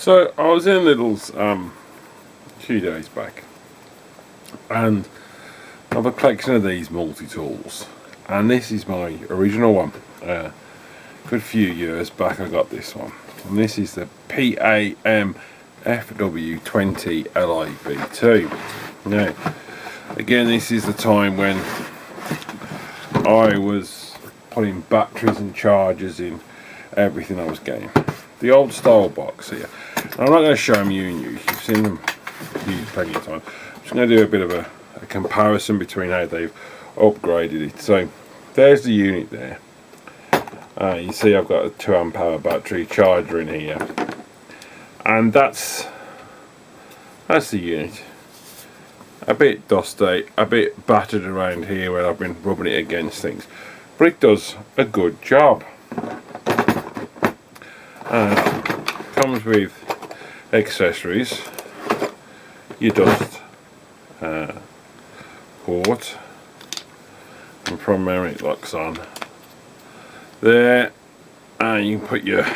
So I was in Lidl's a few days back, and I have a collection of these multi-tools, and this is my original one. Good few years back I got this one, and this is the PAMFW 20 LIB2. Now, again, this is the time when I was putting batteries and chargers in everything I was getting. The old style box here. I'm not going to show them you and you. You've seen them used plenty of time. I'm just going to do a bit of a comparison between how they've upgraded it. So there's the unit there. You see I've got a 2 amp hour battery charger in here, and that's the unit. A bit dusty, a bit battered around here where I've been rubbing it against things, but it does a good job. Comes with accessories, your dust port, and from memory it locks on there, and you can put your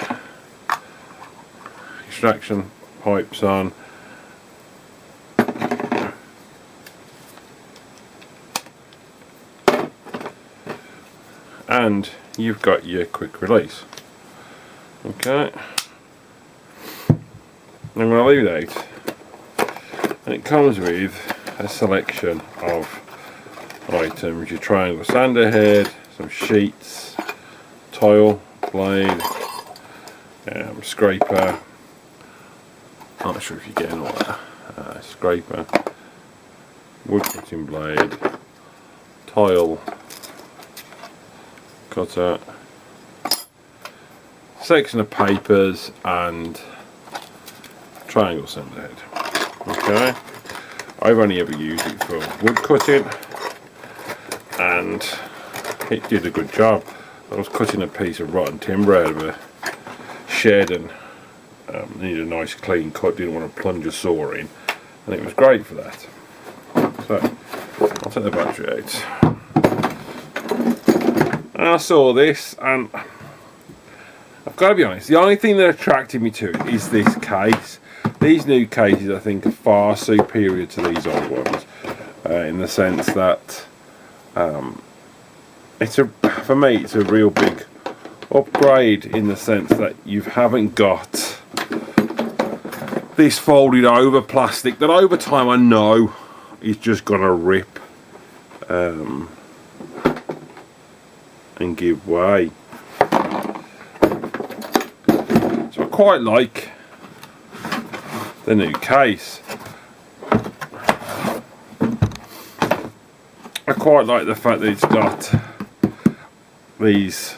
extraction pipes on. And you've got your quick release. Okay, I'm going to leave it out, and it comes with a selection of items: your triangle sander head, some sheets, tile, blade, scraper, not sure if you're getting all that, scraper, wood cutting blade, tile cutter, section of papers, and triangle sander head. Okay, I've only ever used it for wood cutting, and it did a good job. I was cutting a piece of rotten timber out of a shed and needed a nice clean cut, didn't want to plunge a saw in, and it was great for that. So I'll take the battery out. And I saw this, and I've got to be honest, the only thing that attracted me to it is this case. These new cases I think are far superior to these old ones, in the sense that for me it's a real big upgrade, in the sense that you haven't got this folded over plastic that over time I know is just gonna rip and give way. So I quite like the new case. I quite like the fact that it's got these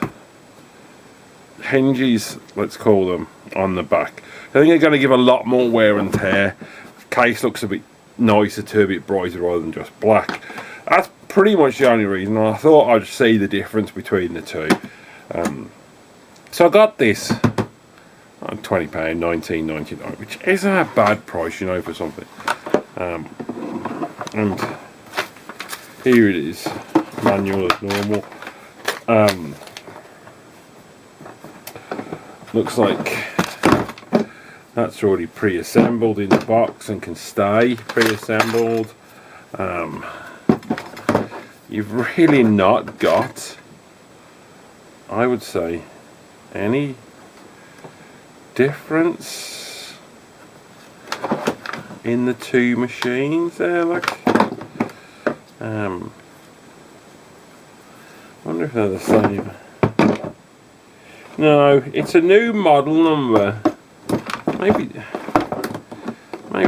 hinges, let's call them, on the back. I think they're going to give a lot more wear and tear. The case looks a bit nicer too, a bit brighter rather than just black. That's pretty much the only reason. I thought I'd see the difference between the two. So I got this on £20, $19.99, which isn't a bad price, you know, for something. And here it is, manual as normal. Looks like that's already pre-assembled in the box and can stay pre-assembled. You've really not got, I would say, any difference in the two machines there. Like, I wonder if they're the same. No, it's a new model number. Maybe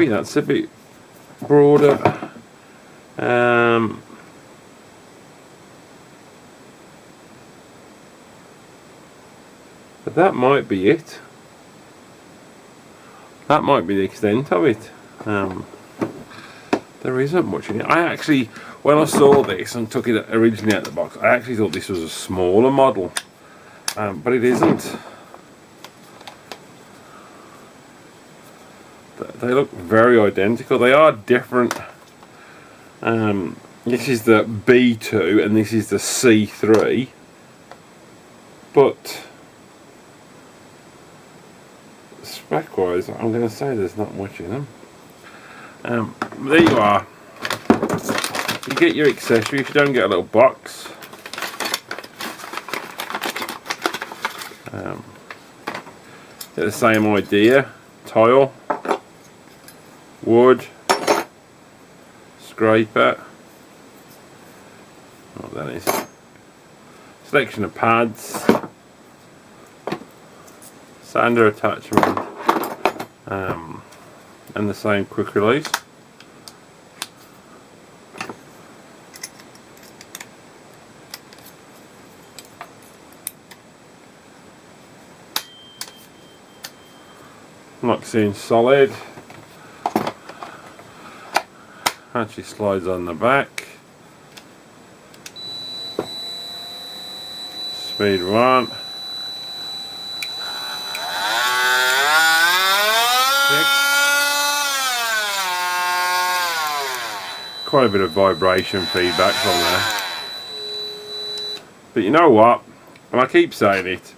that's a bit broader. But that might be it. That might be the extent of it. There isn't much in it. I actually, when I saw this and took it originally out of the box, I actually thought this was a smaller model, but it isn't. They look very identical. They are different. This is the B2 and this is the C3, but spec wise, I'm going to say there's not much in them. There you are. You get your accessory. If you don't get a little box, get the same idea. Tile, wood, scraper, what that is, selection of pads, sander attachment, and the same quick release. Locks in solid, actually slides on the back, speed 1, 6, quite a bit of vibration feedback from there, but you know what, and I keep saying it,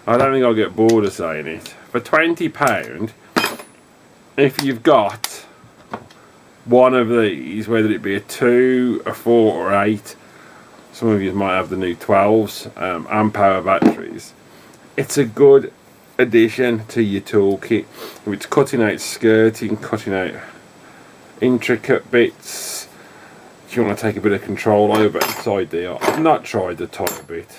I don't think I'll get bored of saying it. For £20, if you've got one of these, whether it be a 2, a 4 or 8, some of you might have the new 12s, and power batteries, it's a good addition to your toolkit. If it's cutting out skirting, cutting out intricate bits, if you want to take a bit of control over it, it's ideal. I've not tried the tile bit.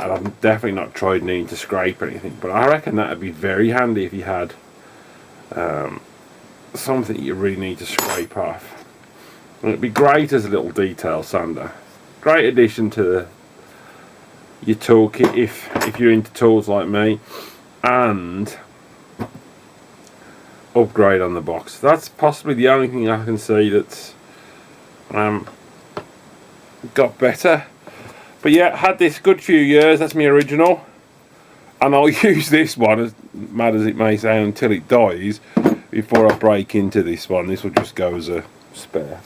And I've definitely not tried needing to scrape anything, but I reckon that would be very handy if you had something you really need to scrape off. And it'd be great as a little detail sander. Great addition to your toolkit if you're into tools like me, and upgrade on the box. That's possibly the only thing I can see that's got better. But yeah, had this good few years. That's my original, and I'll use this one, as mad as it may sound, until it dies before I break into this one. This will just go as a spare.